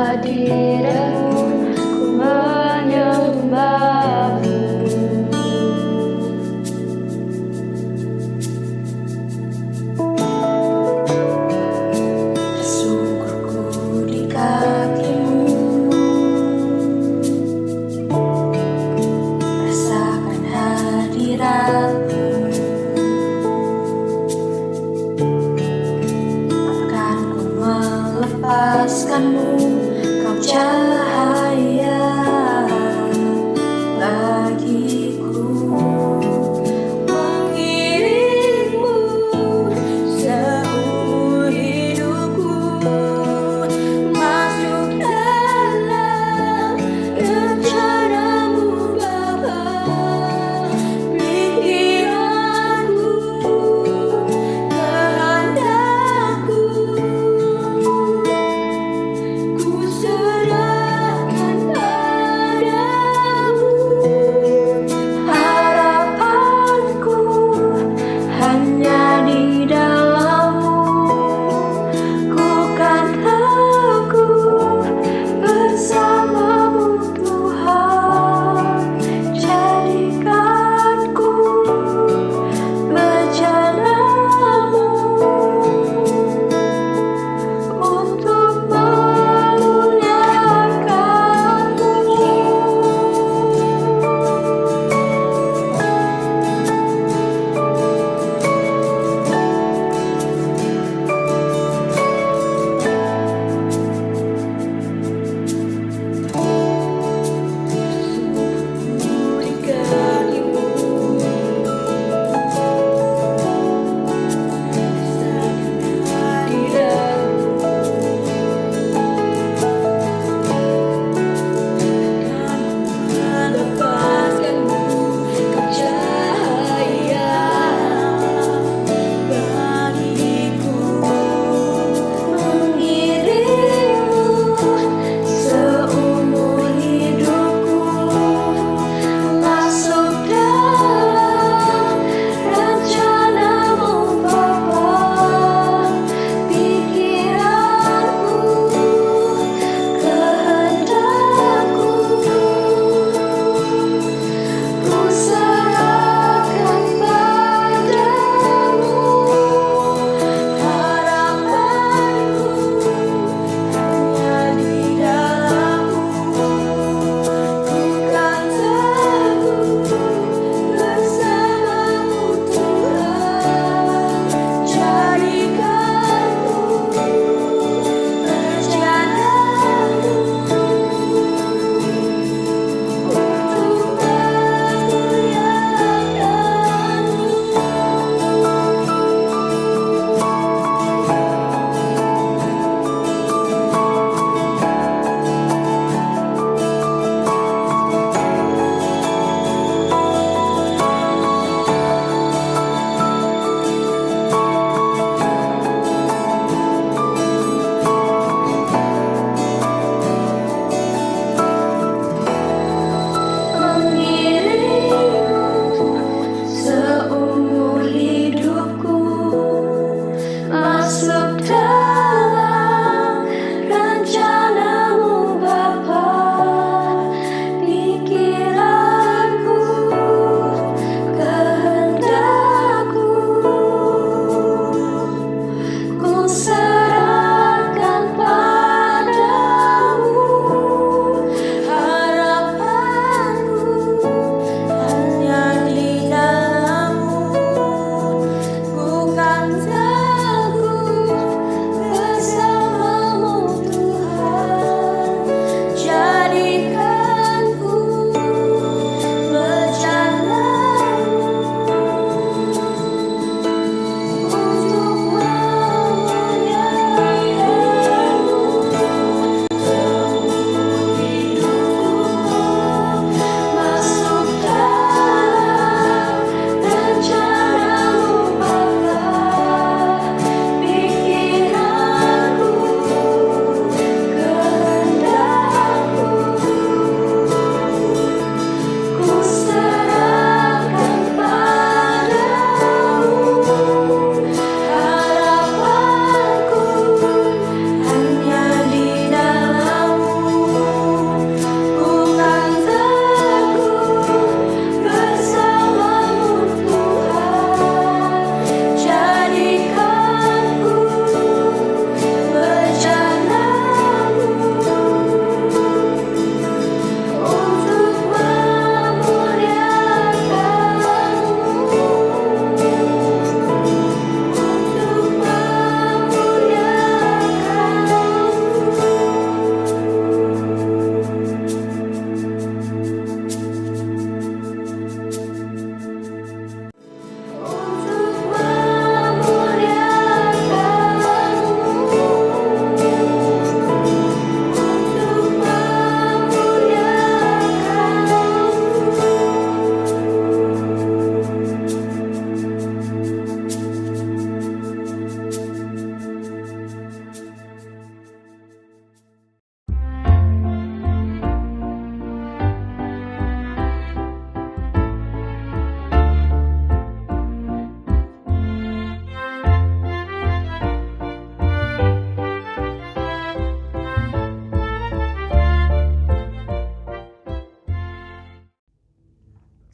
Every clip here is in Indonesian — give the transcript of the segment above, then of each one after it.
kehadiranmu, ku menyembahmu. Tersungkurku di kakimu, rasakan hadiratmu. Akan ku melepaskanmu, kau cahaya bagiku. Mengiringmu seumur hidupku, masuk dalam rencanamu Bapa. Pikiranku, kehendakku, ku serahkan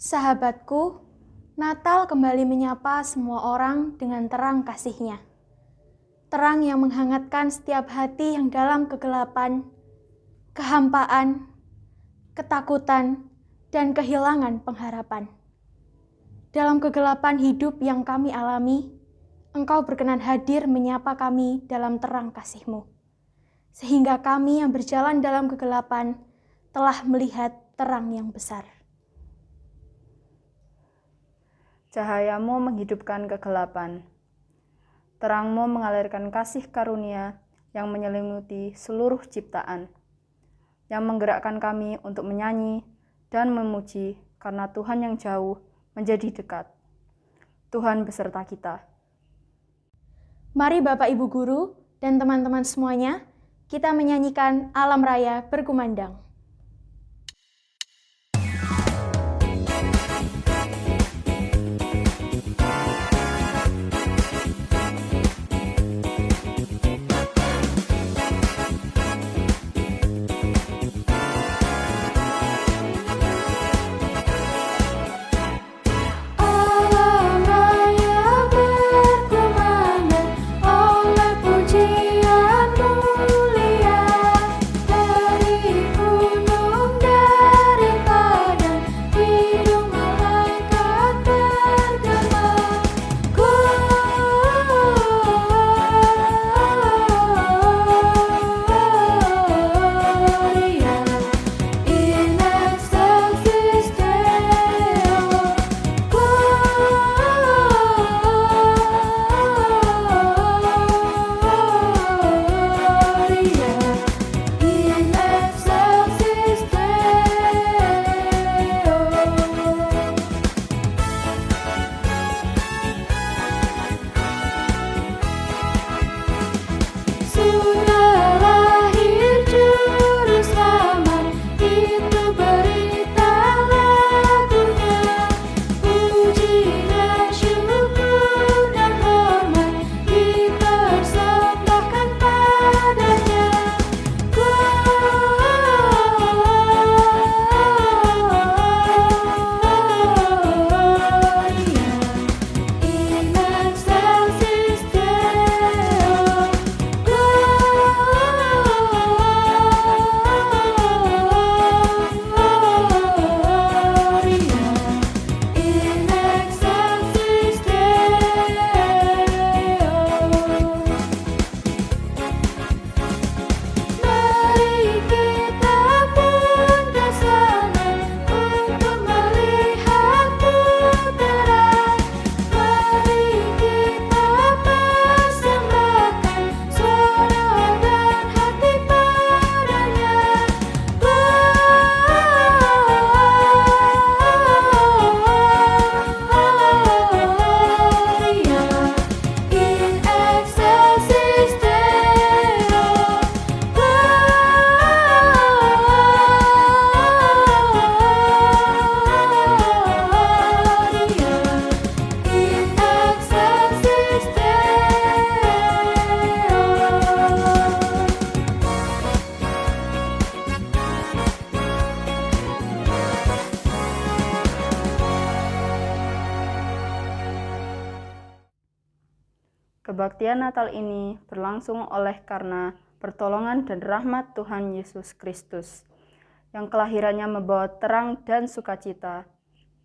Sahabatku, Natal kembali menyapa semua orang dengan terang kasih-Nya. Terang yang menghangatkan setiap hati yang dalam kegelapan, kehampaan, ketakutan, dan kehilangan pengharapan. Dalam kegelapan hidup yang kami alami, Engkau berkenan hadir menyapa kami dalam terang kasih-Mu. Sehingga kami yang berjalan dalam kegelapan telah melihat terang yang besar. Cahayamu menghidupkan kegelapan. Terangmu mengalirkan kasih karunia yang menyelimuti seluruh ciptaan, yang menggerakkan kami untuk menyanyi dan memuji karena Tuhan yang jauh menjadi dekat. Tuhan beserta kita. Mari Bapak Ibu Guru dan teman-teman semuanya, kita menyanyikan Alam Raya Berkumandang. Kebaktian Natal ini berlangsung oleh karena pertolongan dan rahmat Tuhan Yesus Kristus, yang kelahirannya membawa terang dan sukacita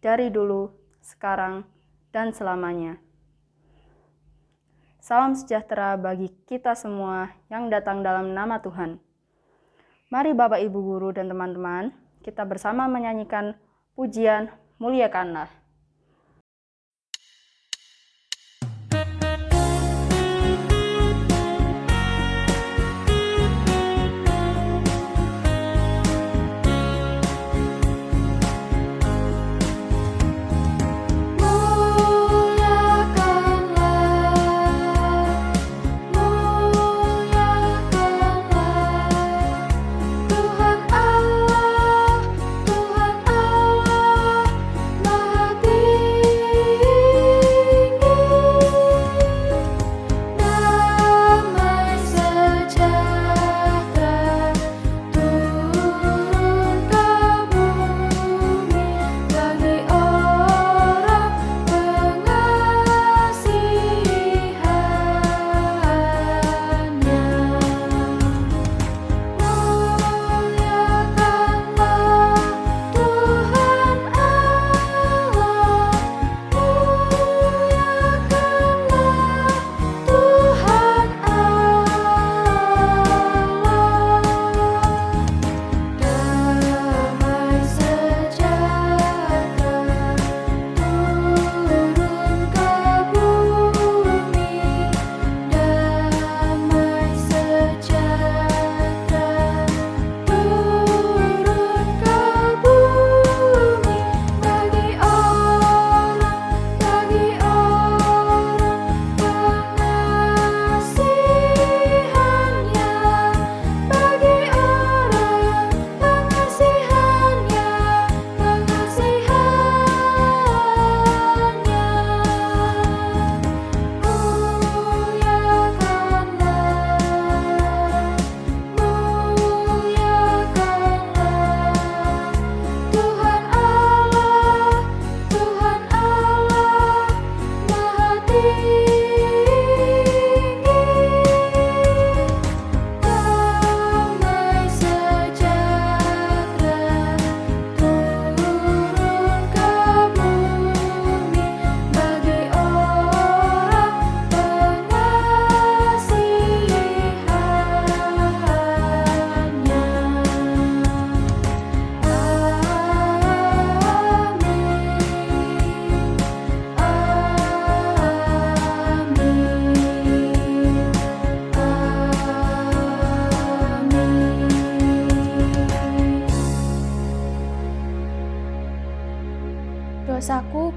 dari dulu, sekarang, dan selamanya. Salam sejahtera bagi kita semua yang datang dalam nama Tuhan. Mari Bapak Ibu Guru dan teman-teman, kita bersama menyanyikan pujian Muliakanlah. Tuhan Allah, Maha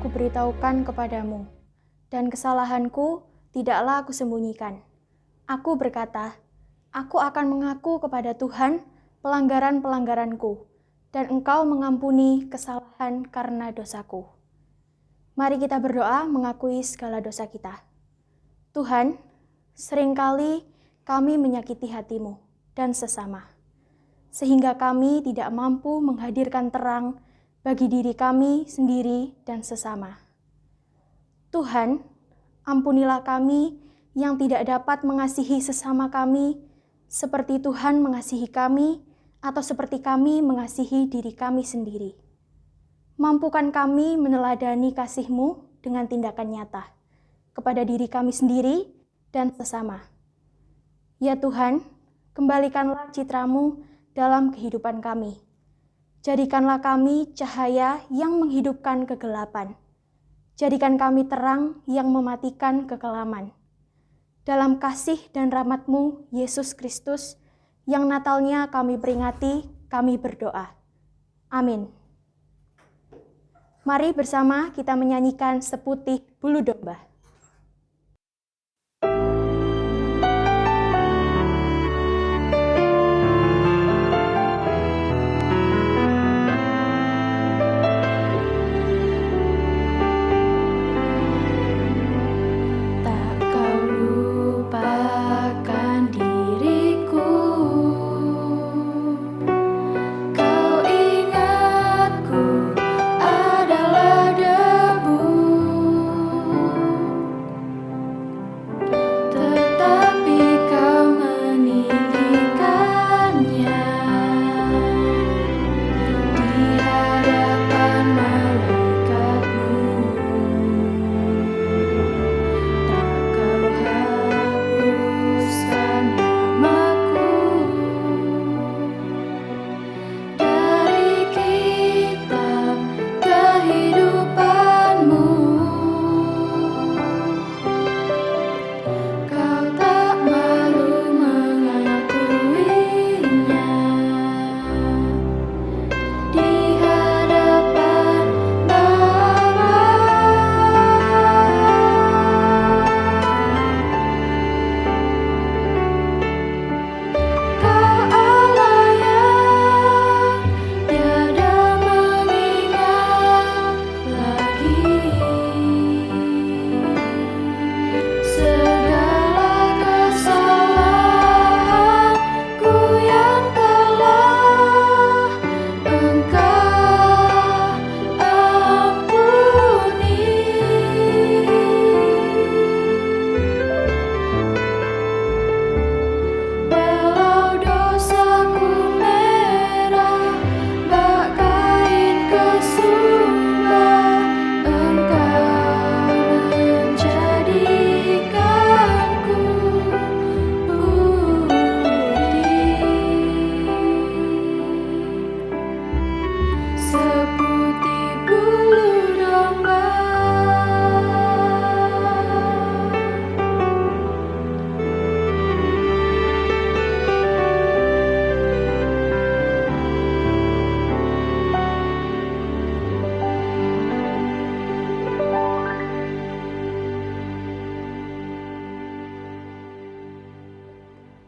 tidaklah kuberitahukan kepadamu, dan kesalahanku tidaklah aku sembunyikan. Aku berkata, aku akan mengaku kepada Tuhan pelanggaran-pelanggaranku, dan Engkau mengampuni kesalahan karena dosaku. Mari kita berdoa mengakui segala dosa kita. Tuhan, seringkali kami menyakiti hati-Mu dan sesama, sehingga kami tidak mampu menghadirkan terang bagi diri kami sendiri dan sesama. Tuhan, ampunilah kami yang tidak dapat mengasihi sesama kami seperti Tuhan mengasihi kami atau seperti kami mengasihi diri kami sendiri. Mampukan kami meneladani kasih-Mu dengan tindakan nyata kepada diri kami sendiri dan sesama. Ya Tuhan, kembalikanlah citra-Mu dalam kehidupan kami. Jadikanlah kami cahaya yang menghidupkan kegelapan. Jadikan kami terang yang mematikan kekelaman. Dalam kasih dan rahmat-Mu, Yesus Kristus, yang Natalnya kami peringati, kami berdoa. Amin. Mari bersama kita menyanyikan Seputih Bulu Domba.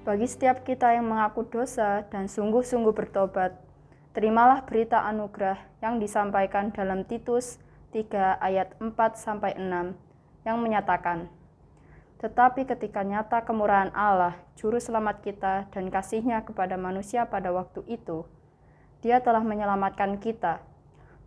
Bagi setiap kita yang mengaku dosa dan sungguh-sungguh bertobat, terimalah berita anugerah yang disampaikan dalam Titus 3 ayat 4-6 yang menyatakan, tetapi ketika nyata kemurahan Allah, Juru Selamat kita dan kasih-Nya kepada manusia pada waktu itu, Dia telah menyelamatkan kita,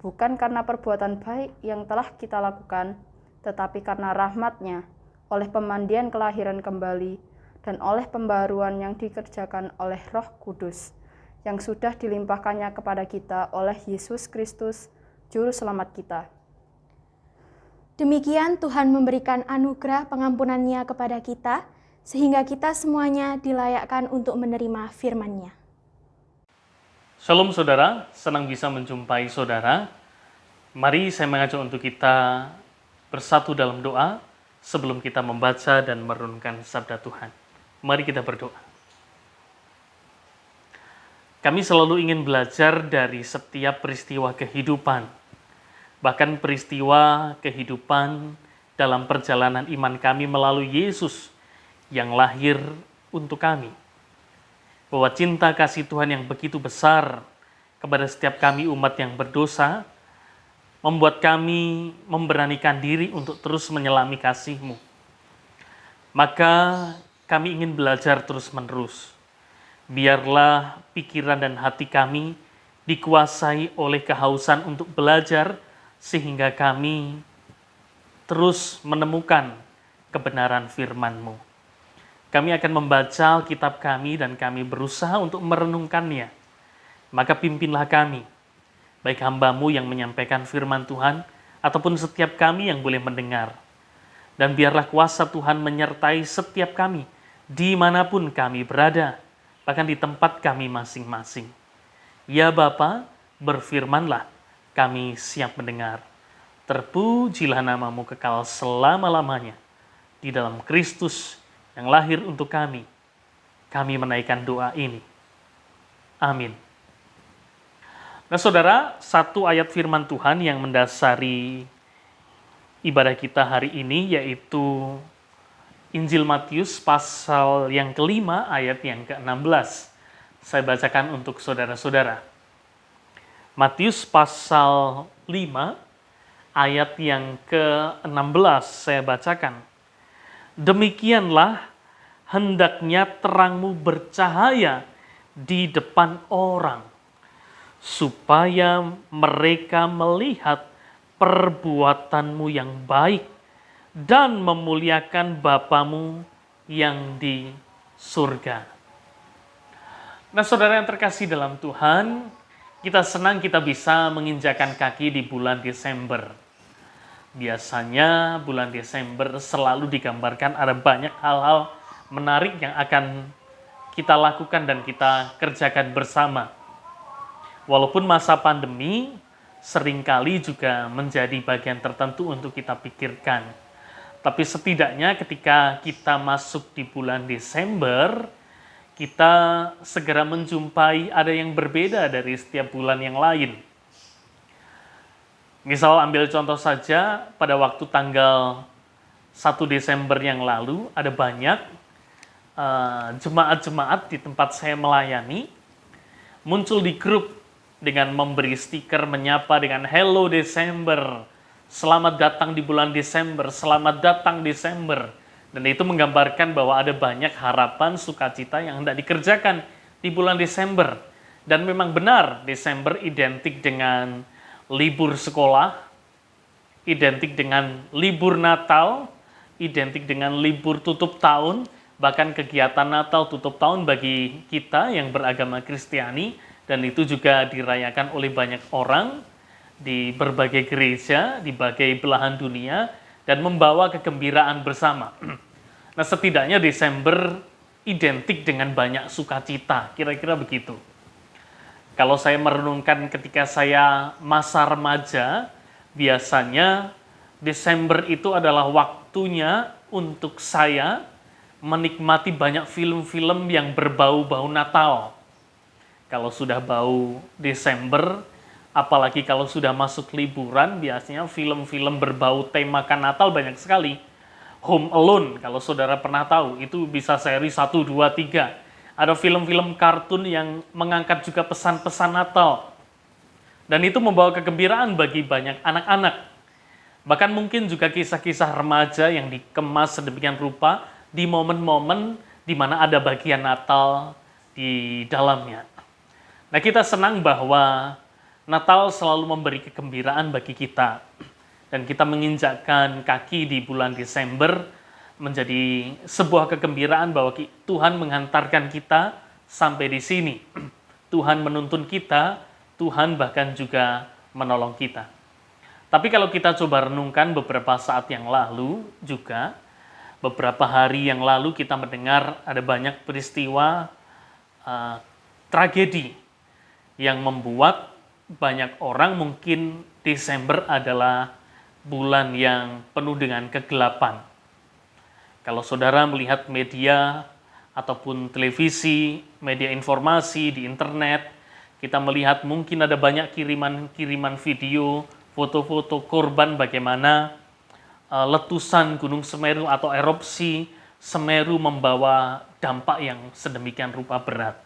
bukan karena perbuatan baik yang telah kita lakukan, tetapi karena rahmat-Nya, oleh pemandian kelahiran kembali, dan oleh pembaruan yang dikerjakan oleh Roh Kudus, yang sudah dilimpahkannya kepada kita oleh Yesus Kristus, Juru Selamat kita. Demikian Tuhan memberikan anugerah pengampunan-Nya kepada kita, sehingga kita semuanya dilayakkan untuk menerima firman-Nya. Shalom saudara, senang bisa menjumpai saudara. Mari saya mengajak untuk kita bersatu dalam doa sebelum kita membaca dan merenungkan sabda Tuhan. Mari kita berdoa. Kami selalu ingin belajar dari setiap peristiwa kehidupan, bahkan peristiwa kehidupan dalam perjalanan iman kami melalui Yesus yang lahir untuk kami. Bahwa cinta kasih Tuhan yang begitu besar kepada setiap kami umat yang berdosa, membuat kami memberanikan diri untuk terus menyelami kasih-Mu. Maka kami ingin belajar terus-menerus. Biarlah pikiran dan hati kami dikuasai oleh kehausan untuk belajar, sehingga kami terus menemukan kebenaran firman-Mu. Kami akan membaca Alkitab kami dan kami berusaha untuk merenungkannya. Maka pimpinlah kami, baik hamba-Mu yang menyampaikan firman Tuhan, ataupun setiap kami yang boleh mendengar. Dan biarlah kuasa Tuhan menyertai setiap kami, dimanapun kami berada, bahkan di tempat kami masing-masing. Ya Bapa, berfirmanlah, kami siap mendengar. Terpujilah nama-Mu kekal selama-lamanya. Di dalam Kristus yang lahir untuk kami menaikkan doa ini. Amin. Nah saudara, satu ayat firman Tuhan yang mendasari ibadah kita hari ini yaitu Injil Matius pasal yang kelima ayat yang ke-16. Saya bacakan untuk saudara-saudara. Matius pasal 5 ayat yang ke-16 saya bacakan. Demikianlah hendaknya terangmu bercahaya di depan orang, supaya mereka melihat perbuatanmu yang baik dan memuliakan Bapamu yang di surga. Nah saudara yang terkasih dalam Tuhan, kita senang kita bisa menginjakan kaki di bulan Desember. Biasanya bulan Desember selalu digambarkan ada banyak hal-hal menarik yang akan kita lakukan dan kita kerjakan bersama. Walaupun masa pandemi seringkali juga menjadi bagian tertentu untuk kita pikirkan. Tapi setidaknya ketika kita masuk di bulan Desember, kita segera menjumpai ada yang berbeda dari setiap bulan yang lain. Misal ambil contoh saja, pada waktu tanggal 1 Desember yang lalu, ada banyak jemaat-jemaat di tempat saya melayani, muncul di grup dengan memberi stiker menyapa dengan Hello Desember, selamat datang di bulan Desember, selamat datang Desember. Dan itu menggambarkan bahwa ada banyak harapan, sukacita yang hendak dikerjakan di bulan Desember. Dan memang benar, Desember identik dengan libur sekolah, identik dengan libur Natal, identik dengan libur tutup tahun, bahkan kegiatan Natal tutup tahun bagi kita yang beragama Kristiani, dan itu juga dirayakan oleh banyak orang di berbagai gereja, di berbagai belahan dunia, dan membawa kegembiraan bersama. Nah setidaknya Desember identik dengan banyak sukacita, kira-kira begitu. Kalau saya merenungkan ketika saya masa remaja, biasanya Desember itu adalah waktunya untuk saya menikmati banyak film-film yang berbau-bau Natal. Kalau sudah bau Desember, apalagi kalau sudah masuk liburan, biasanya film-film berbau temakan Natal banyak sekali. Home Alone, kalau saudara pernah tahu, itu bisa seri 1, 2, 3. Ada film-film kartun yang mengangkat juga pesan-pesan Natal. Dan itu membawa kegembiraan bagi banyak anak-anak. Bahkan mungkin juga kisah-kisah remaja yang dikemas sedemikian rupa di momen-momen di mana ada bagian Natal di dalamnya. Nah, kita senang bahwa Natal selalu memberi kegembiraan bagi kita. Dan kita menginjakkan kaki di bulan Desember menjadi sebuah kegembiraan bahwa Tuhan menghantarkan kita sampai di sini. Tuhan menuntun kita, Tuhan bahkan juga menolong kita. Tapi kalau kita coba renungkan beberapa saat yang lalu juga, beberapa hari yang lalu kita mendengar ada banyak peristiwa tragedi yang membuat banyak orang mungkin Desember adalah bulan yang penuh dengan kegelapan. Kalau saudara melihat media ataupun televisi, media informasi di internet, kita melihat mungkin ada banyak kiriman video, foto-foto korban bagaimana letusan Gunung Semeru atau erupsi Semeru membawa dampak yang sedemikian rupa berat.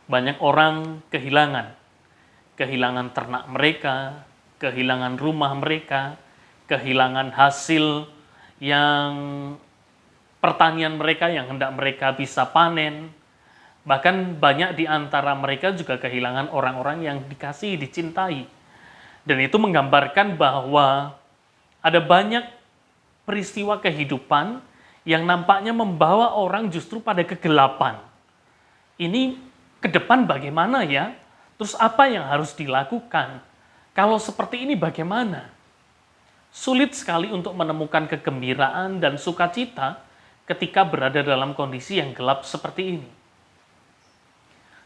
Banyak orang kehilangan ternak mereka, kehilangan rumah mereka, kehilangan hasil yang pertanian mereka yang hendak mereka bisa panen. Bahkan banyak di antara mereka juga kehilangan orang-orang yang dikasihi, dicintai. Dan itu menggambarkan bahwa ada banyak peristiwa kehidupan yang nampaknya membawa orang justru pada kegelapan. Ini ke depan bagaimana ya? Terus apa yang harus dilakukan? Kalau seperti ini bagaimana? Sulit sekali untuk menemukan kegembiraan dan sukacita ketika berada dalam kondisi yang gelap seperti ini.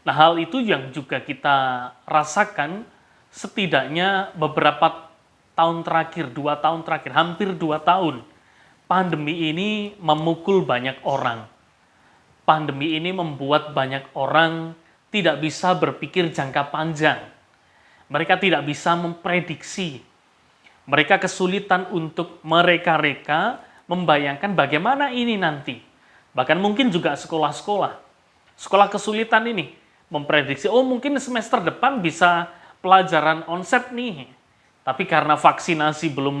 Nah, hal itu yang juga kita rasakan setidaknya beberapa tahun terakhir, 2 tahun terakhir, hampir 2 tahun. Pandemi ini memukul banyak orang. Pandemi ini membuat banyak orang tidak bisa berpikir jangka panjang. Mereka tidak bisa memprediksi. Mereka kesulitan untuk mereka-reka membayangkan bagaimana ini nanti. Bahkan mungkin juga sekolah-sekolah. Sekolah kesulitan ini memprediksi, oh mungkin semester depan bisa pelajaran onsite nih. Tapi karena vaksinasi belum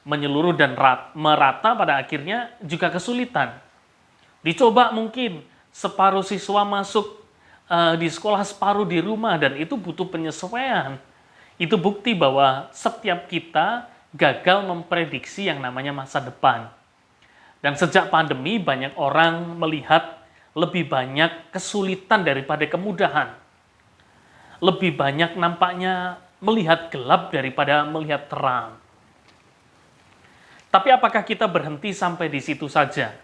menyeluruh dan merata, pada akhirnya juga kesulitan. Dicoba mungkin separuh siswa masuk di sekolah, separuh di rumah, dan itu butuh penyesuaian. Itu bukti bahwa setiap kita gagal memprediksi yang namanya masa depan. Dan sejak pandemi banyak orang melihat lebih banyak kesulitan daripada kemudahan. Lebih banyak nampaknya melihat gelap daripada melihat terang. Tapi apakah kita berhenti sampai di situ saja?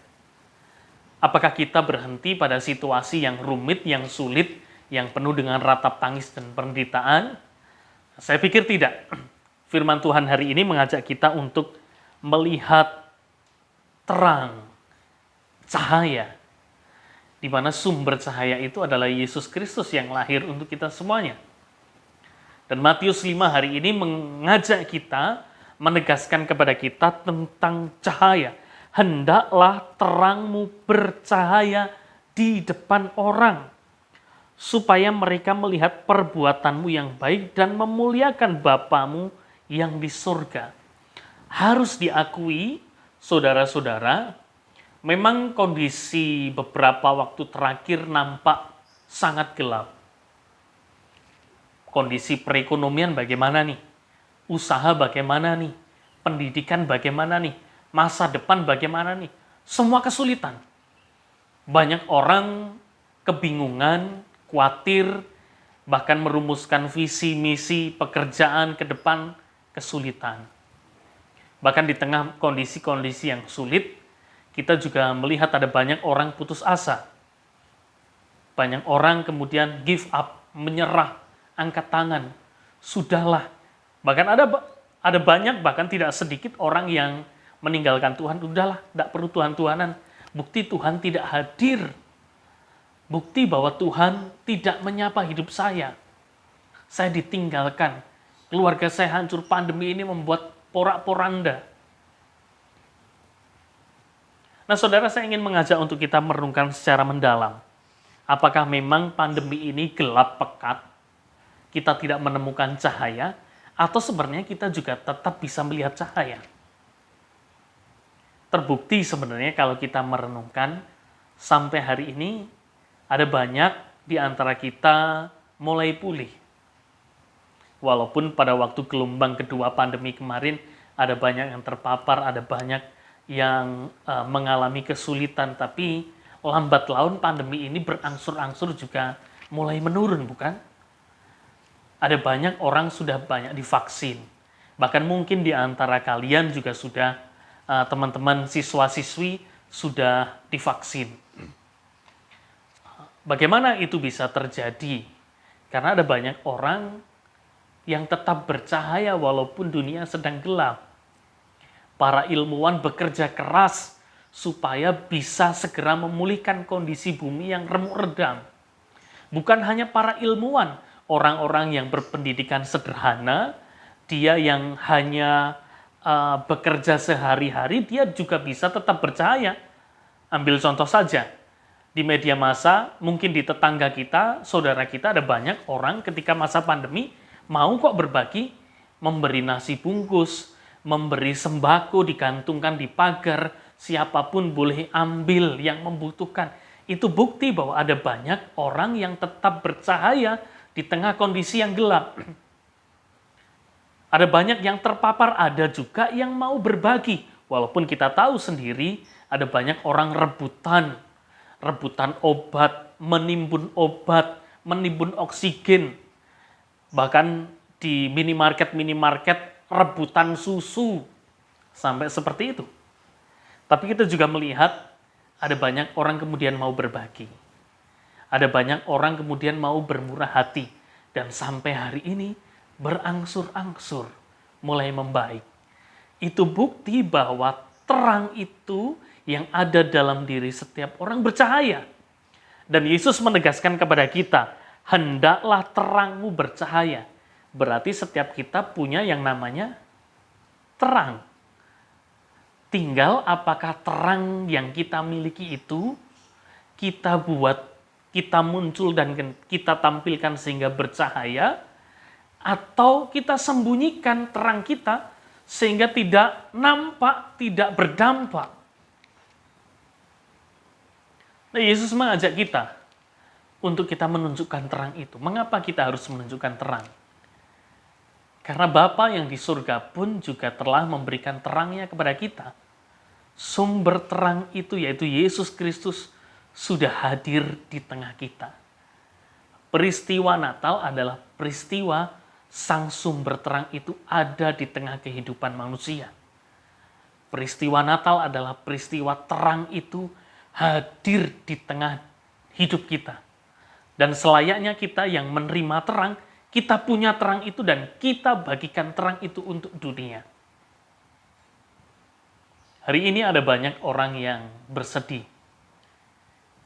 Apakah kita berhenti pada situasi yang rumit, yang sulit, yang penuh dengan ratap tangis dan penderitaan? Saya pikir tidak. Firman Tuhan hari ini mengajak kita untuk melihat terang, cahaya, di mana sumber cahaya itu adalah Yesus Kristus yang lahir untuk kita semuanya. Dan Matius 5 hari ini mengajak kita, menegaskan kepada kita tentang cahaya. Hendaklah terangmu bercahaya di depan orang, supaya mereka melihat perbuatanmu yang baik dan memuliakan Bapamu yang di surga. Harus diakui, saudara-saudara, memang kondisi beberapa waktu terakhir nampak sangat gelap. Kondisi perekonomian bagaimana nih? Usaha bagaimana nih? Pendidikan bagaimana nih? Masa depan bagaimana nih? Semua kesulitan. Banyak orang kebingungan, khawatir, bahkan merumuskan visi misi pekerjaan ke depan kesulitan. Bahkan di tengah kondisi-kondisi yang sulit, kita juga melihat ada banyak orang putus asa. Banyak orang kemudian give up, menyerah, angkat tangan, sudahlah. Bahkan ada banyak, bahkan tidak sedikit orang yang meninggalkan Tuhan, udahlah, tidak perlu Tuhan-Tuhanan. Bukti Tuhan tidak hadir. Bukti bahwa Tuhan tidak menyapa hidup saya. Saya ditinggalkan. Keluarga saya hancur, pandemi ini membuat porak-poranda. Nah, saudara, saya ingin mengajak untuk kita merenungkan secara mendalam. Apakah memang pandemi ini gelap pekat? Kita tidak menemukan cahaya, atau sebenarnya kita juga tetap bisa melihat cahaya? Terbukti sebenarnya kalau kita merenungkan, sampai hari ini ada banyak di antara kita mulai pulih. Walaupun pada waktu gelombang kedua pandemi kemarin, ada banyak yang terpapar, ada banyak yang mengalami kesulitan, tapi lambat laun pandemi ini berangsur-angsur juga mulai menurun, bukan? Ada banyak orang sudah banyak divaksin. Bahkan mungkin di antara kalian juga sudah, teman-teman siswa-siswi sudah divaksin. Bagaimana itu bisa terjadi? Karena ada banyak orang yang tetap bercahaya walaupun dunia sedang gelap. Para ilmuwan bekerja keras supaya bisa segera memulihkan kondisi bumi yang remuk redam. Bukan hanya para ilmuwan, orang-orang yang berpendidikan sederhana, dia yang hanya bekerja sehari-hari, dia juga bisa tetap percaya. Ambil contoh saja, di media massa, mungkin di tetangga kita, saudara kita, ada banyak orang ketika masa pandemi mau kok berbagi, memberi nasi bungkus, memberi sembako, digantungkan di pagar, siapapun boleh ambil yang membutuhkan. Itu bukti bahwa ada banyak orang yang tetap bercahaya di tengah kondisi yang gelap. Ada banyak yang terpapar, ada juga yang mau berbagi. Walaupun kita tahu sendiri, ada banyak orang rebutan obat, menimbun oksigen. Bahkan di minimarket rebutan susu. Sampai seperti itu. Tapi kita juga melihat ada banyak orang kemudian mau berbagi. Ada banyak orang kemudian mau bermurah hati. Dan sampai hari ini berangsur-angsur mulai membaik. Itu bukti bahwa terang itu yang ada dalam diri setiap orang bercahaya. Dan Yesus menegaskan kepada kita, hendaklah terangmu bercahaya. Berarti setiap kita punya yang namanya terang. Tinggal apakah terang yang kita miliki itu kita buat, kita muncul dan kita tampilkan sehingga bercahaya, atau kita sembunyikan terang kita sehingga tidak nampak, tidak berdampak. Nah, Yesus mengajak kita untuk kita menunjukkan terang itu. Mengapa kita harus menunjukkan terang? Karena Bapa yang di surga pun juga telah memberikan terangnya kepada kita. Sumber terang itu yaitu Yesus Kristus sudah hadir di tengah kita. Peristiwa Natal adalah peristiwa Sang sumber terang itu ada di tengah kehidupan manusia. Peristiwa Natal adalah peristiwa terang itu hadir di tengah hidup kita. Dan selayaknya kita yang menerima terang, kita punya terang itu dan kita bagikan terang itu untuk dunia. Hari ini ada banyak orang yang bersedih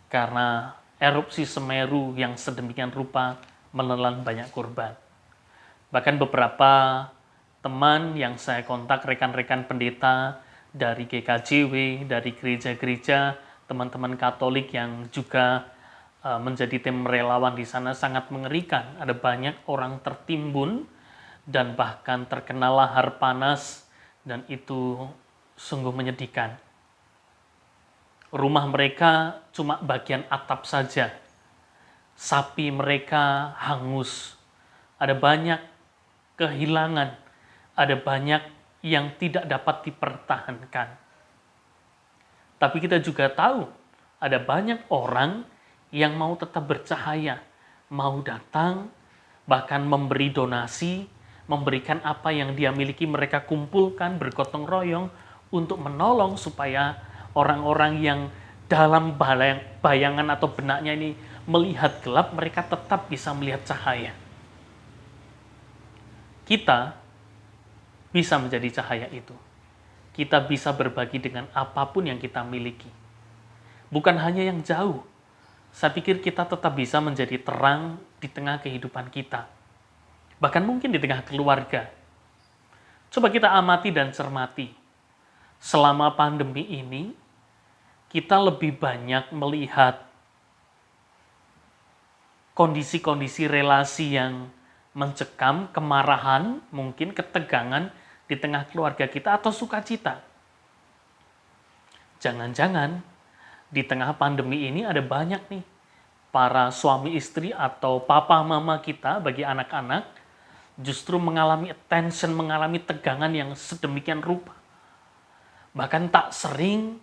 karena erupsi Semeru yang sedemikian rupa menelan banyak korban. Bahkan beberapa teman yang saya kontak, rekan-rekan pendeta dari GKJW, dari gereja-gereja, teman-teman Katolik yang juga menjadi tim relawan di sana sangat mengerikan. Ada banyak orang tertimbun dan bahkan terkena lahar panas dan itu sungguh menyedihkan. Rumah mereka cuma bagian atap saja. Sapi mereka hangus. Ada banyak kehilangan, ada banyak yang tidak dapat dipertahankan. Tapi kita juga tahu, ada banyak orang yang mau tetap bercahaya, mau datang, bahkan memberi donasi, memberikan apa yang dia miliki mereka kumpulkan, bergotong royong, untuk menolong supaya orang-orang yang dalam bayangan atau benaknya ini melihat gelap, mereka tetap bisa melihat cahaya. Kita bisa menjadi cahaya itu. Kita bisa berbagi dengan apapun yang kita miliki. Bukan hanya yang jauh. Saya pikir kita tetap bisa menjadi terang di tengah kehidupan kita. Bahkan mungkin di tengah keluarga. Coba kita amati dan cermati. Selama pandemi ini, kita lebih banyak melihat kondisi-kondisi relasi yang mencekam, kemarahan, mungkin ketegangan di tengah keluarga kita atau sukacita. Jangan-jangan di tengah pandemi ini ada banyak nih para suami istri atau papa mama kita bagi anak-anak justru mengalami tension, mengalami tegangan yang sedemikian rupa. Bahkan tak sering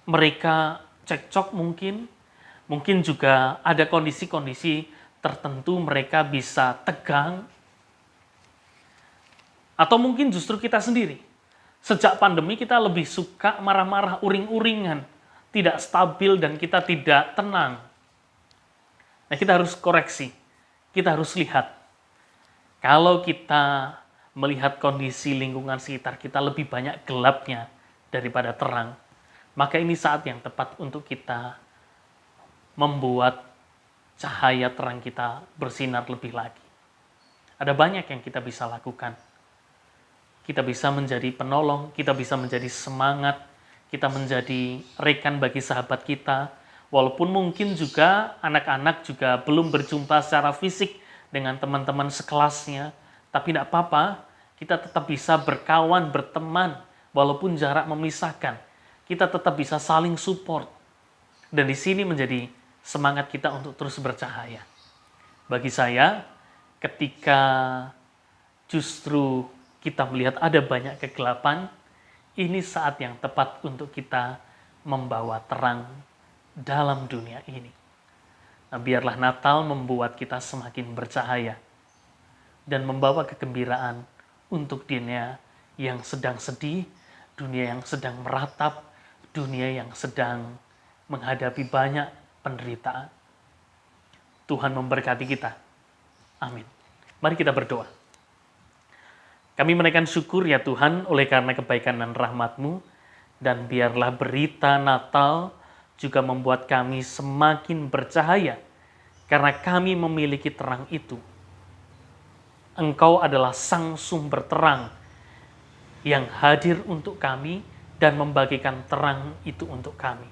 mereka cekcok mungkin juga ada kondisi-kondisi tertentu mereka bisa tegang, atau mungkin justru kita sendiri. Sejak pandemi kita lebih suka marah-marah, uring-uringan, tidak stabil dan kita tidak tenang. Nah, kita harus koreksi, kita harus lihat. Kalau kita melihat kondisi lingkungan sekitar kita lebih banyak gelapnya daripada terang, maka ini saat yang tepat untuk kita membuat cahaya terang kita bersinar lebih lagi. Ada banyak yang kita bisa lakukan. Kita bisa menjadi penolong, kita bisa menjadi semangat, kita menjadi rekan bagi sahabat kita. Walaupun mungkin juga anak-anak juga belum berjumpa secara fisik dengan teman-teman sekelasnya, tapi tidak apa-apa, kita tetap bisa berkawan, berteman, walaupun jarak memisahkan. Kita tetap bisa saling support. Dan di sini menjadi semangat kita untuk terus bercahaya. Bagi saya, ketika justru kita melihat ada banyak kegelapan, ini saat yang tepat untuk kita membawa terang dalam dunia ini. Nah, biarlah Natal membuat kita semakin bercahaya dan membawa kegembiraan untuk dunia yang sedang sedih, dunia yang sedang meratap, dunia yang sedang menghadapi banyak penderitaan. Tuhan memberkati kita. Amin. Mari kita berdoa. Kami menaikkan syukur ya Tuhan oleh karena kebaikan dan rahmat-Mu, dan biarlah berita Natal juga membuat kami semakin bercahaya karena kami memiliki terang itu. Engkau adalah sang sumber terang yang hadir untuk kami dan membagikan terang itu untuk kami.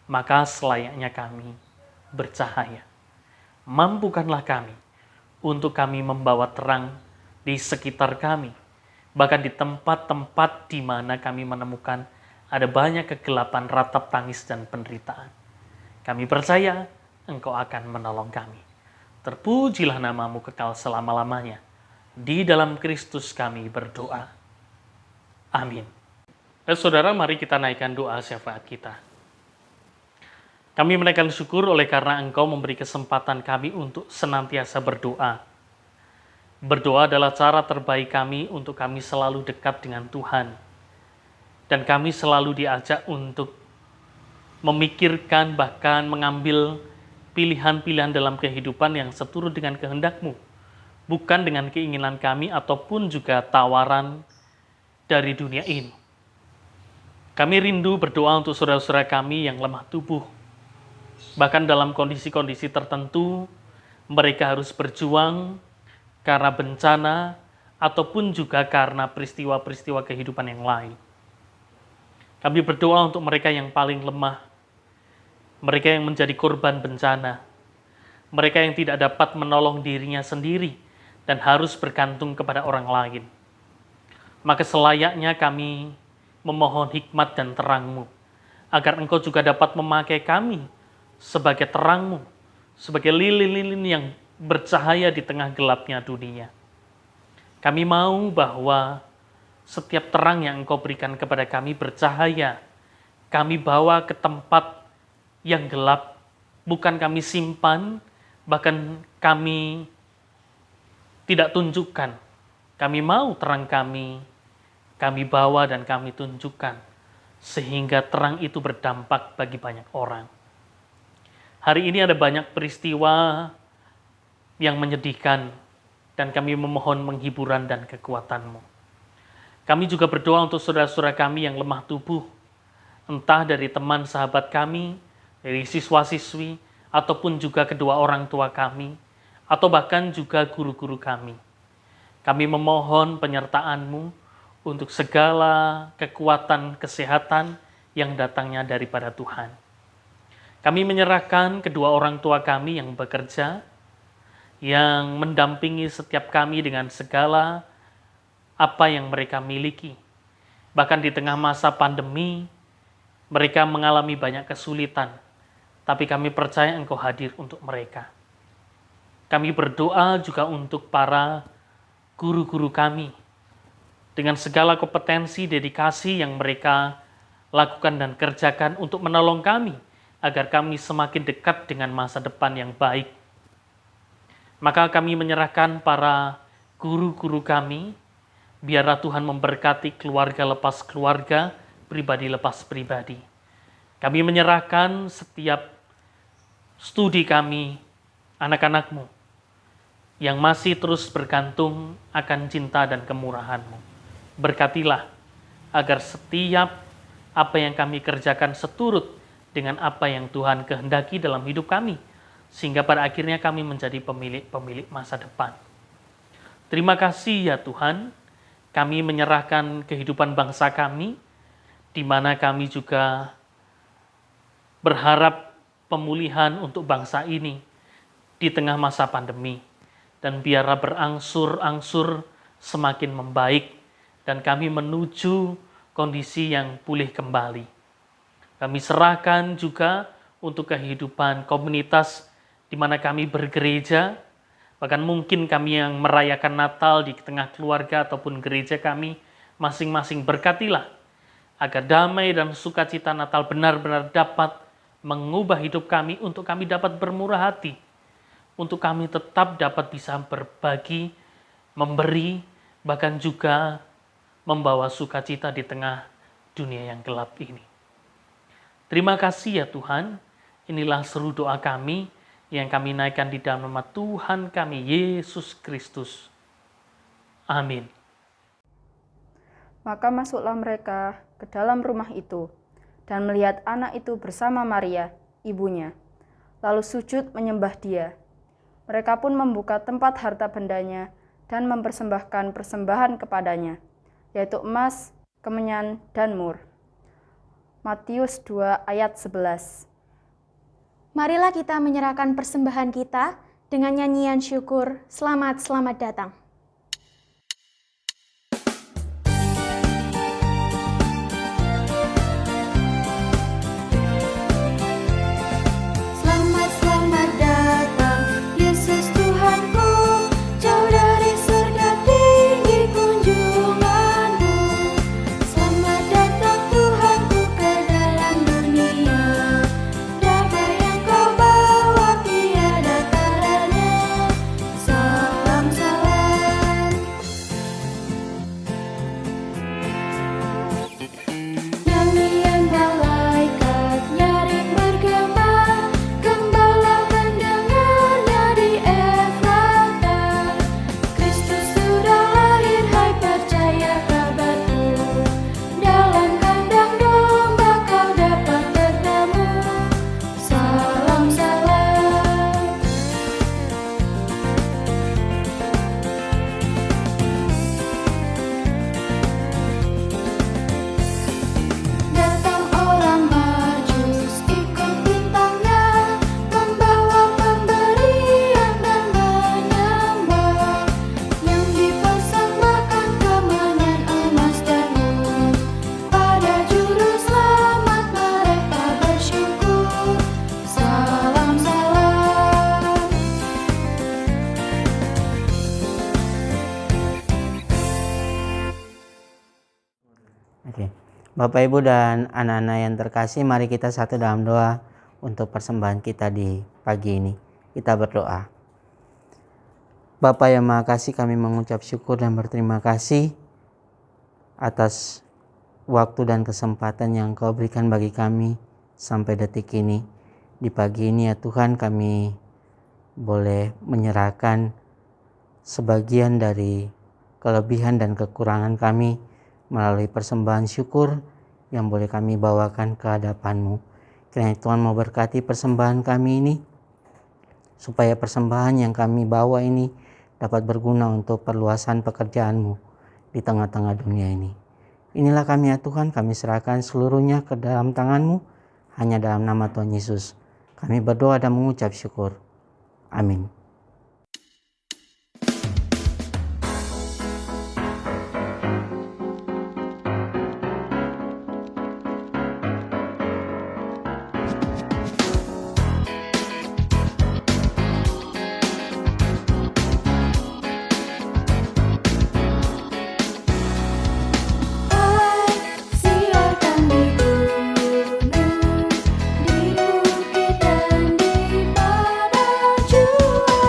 Maka selayaknya kami bercahaya. Mampukanlah kami untuk kami membawa terang di sekitar kami, bahkan di tempat-tempat di mana kami menemukan ada banyak kegelapan, ratap tangis, dan penderitaan. Kami percaya Engkau akan menolong kami. Terpujilah nama-Mu kekal selama-lamanya. Di dalam Kristus kami berdoa. Amin. Saudara, mari kita naikkan doa syafaat kita. Kami menaikkan syukur oleh karena Engkau memberi kesempatan kami untuk senantiasa berdoa. Berdoa adalah cara terbaik kami untuk kami selalu dekat dengan Tuhan. Dan kami selalu diajak untuk memikirkan bahkan mengambil pilihan-pilihan dalam kehidupan yang seturut dengan kehendak-Mu. Bukan dengan keinginan kami ataupun juga tawaran dari dunia ini. Kami rindu berdoa untuk saudara-saudara kami yang lemah tubuh. Bahkan dalam kondisi-kondisi tertentu, mereka harus berjuang karena bencana ataupun juga karena peristiwa-peristiwa kehidupan yang lain. Kami berdoa untuk mereka yang paling lemah, mereka yang menjadi korban bencana, mereka yang tidak dapat menolong dirinya sendiri dan harus bergantung kepada orang lain. Maka selayaknya kami memohon hikmat dan terang-Mu, agar Engkau juga dapat memakai kami sebagai terang-Mu, sebagai lilin-lilin yang bercahaya di tengah gelapnya dunia. Kami mau bahwa setiap terang yang Engkau berikan kepada kami bercahaya. Kami bawa ke tempat yang gelap, bukan kami simpan, bahkan kami tidak tunjukkan. Kami mau terang kami bawa dan kami tunjukkan, sehingga terang itu berdampak bagi banyak orang. Hari ini ada banyak peristiwa yang menyedihkan, dan kami memohon penghiburan dan kekuatan-Mu. Kami juga berdoa untuk saudara-saudara kami yang lemah tubuh, entah dari teman sahabat kami, dari siswa-siswi, ataupun juga kedua orang tua kami, atau bahkan juga guru-guru kami. Kami memohon penyertaan-Mu untuk segala kekuatan kesehatan yang datangnya daripada Tuhan. Kami menyerahkan kedua orang tua kami yang bekerja, yang mendampingi setiap kami dengan segala apa yang mereka miliki. Bahkan di tengah masa pandemi, mereka mengalami banyak kesulitan, tapi kami percaya Engkau hadir untuk mereka. Kami berdoa juga untuk para guru-guru kami, dengan segala kompetensi, dedikasi yang mereka lakukan dan kerjakan untuk menolong kami, agar kami semakin dekat dengan masa depan yang baik. Maka kami menyerahkan para guru-guru kami, biarlah Tuhan memberkati keluarga lepas keluarga, pribadi lepas pribadi. Kami menyerahkan setiap studi kami, anak-anak-Mu, yang masih terus bergantung akan cinta dan kemurahan-Mu. Berkatilah, agar setiap apa yang kami kerjakan seturut dengan apa yang Tuhan kehendaki dalam hidup kami, sehingga pada akhirnya kami menjadi pemilik-pemilik masa depan. Terima kasih ya Tuhan, kami menyerahkan kehidupan bangsa kami, di mana kami juga berharap pemulihan untuk bangsa ini di tengah masa pandemi. Dan biarlah berangsur-angsur semakin membaik dan kami menuju kondisi yang pulih kembali. Kami serahkan juga untuk kehidupan komunitas di mana kami bergereja, bahkan mungkin kami yang merayakan Natal di tengah keluarga ataupun gereja kami masing-masing. Berkatilah agar damai dan sukacita Natal benar-benar dapat mengubah hidup kami untuk kami dapat bermurah hati, untuk kami tetap dapat bisa berbagi, memberi, bahkan juga membawa sukacita di tengah dunia yang gelap ini. Terima kasih ya Tuhan, inilah seru doa kami yang kami naikkan di dalam nama Tuhan kami, Yesus Kristus. Amin. Maka masuklah mereka ke dalam rumah itu, dan melihat anak itu bersama Maria, ibunya, lalu sujud menyembah dia. Mereka pun membuka tempat harta bendanya dan mempersembahkan persembahan kepadanya, yaitu emas, kemenyan, dan mur. Matius 2 ayat 11. Marilah kita menyerahkan persembahan kita dengan nyanyian syukur, selamat, selamat datang. Selamat, selamat datang, Yesus Tuhanku, jauh dari surga tinggi kunjunganmu. Selamat datang Tuhanku ke dalam dunia, damai yang kau bawa tiada taranya. Salam, salam. Nyanyian malaikat nyaring bergema, gembala mendengarnya di Efrata. Kristus sudah lahir, hai percaya kabarku, dalam kandang domba kau dapat bertemu. Salam, salam. Datang orang Majus ikut bintangnya, membawa pemberian dan menyembah, yang dipersembahkan kemenyan, emas dan mur. Pada juru selamat mereka bersyukur. Salam, salam. Oke. Bapak, Ibu, dan anak-anak yang terkasih, mari kita satu dalam doa untuk persembahan kita di pagi ini. Kita berdoa. Bapa yang Maha Kasih, kami mengucap syukur dan berterima kasih atas waktu dan kesempatan yang Kau berikan bagi kami sampai detik ini. Di pagi ini ya Tuhan, kami boleh menyerahkan sebagian dari kelebihan dan kekurangan kami melalui persembahan syukur yang boleh kami bawakan ke hadapan-Mu. Kiranya Tuhan mau berkati persembahan kami ini, supaya persembahan yang kami bawa ini dapat berguna untuk perluasan pekerjaan-Mu di tengah-tengah dunia ini. Inilah kami ya Tuhan, kami serahkan seluruhnya ke dalam tangan-Mu, hanya dalam nama Tuhan Yesus. Kami berdoa dan mengucap syukur. Amin. Siarkan di gunung, di bukit dan di padang juara.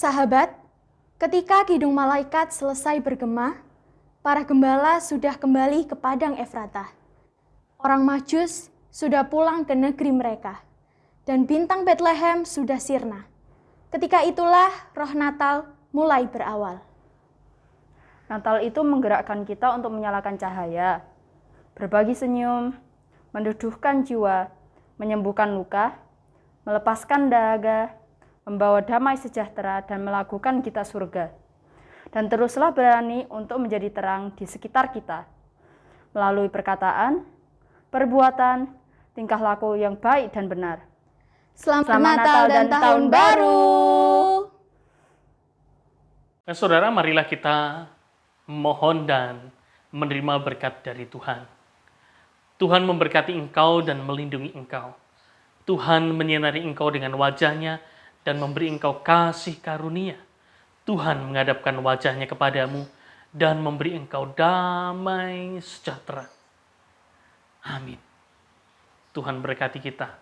Sahabat, ketika kidung malaikat selesai bergema, para gembala sudah kembali ke padang Efratah. Orang Majus sudah pulang ke negeri mereka, dan bintang Betlehem sudah sirna. Ketika itulah roh Natal mulai berawal. Natal itu menggerakkan kita untuk menyalakan cahaya, berbagi senyum, meneduhkan jiwa, menyembuhkan luka, melepaskan dahaga, membawa damai sejahtera, dan melakukan kita surga. Dan teruslah berani untuk menjadi terang di sekitar kita, melalui perkataan, perbuatan, tingkah laku yang baik dan benar. Selamat Natal dan Tahun Baru! Nah, saudara, marilah kita mohon dan menerima berkat dari Tuhan. Tuhan memberkati engkau dan melindungi engkau. Tuhan menyinari engkau dengan wajah-Nya dan memberi engkau kasih karunia. Tuhan menghadapkan wajah-Nya kepadamu dan memberi engkau damai sejahtera. Amin. Tuhan berkati kita.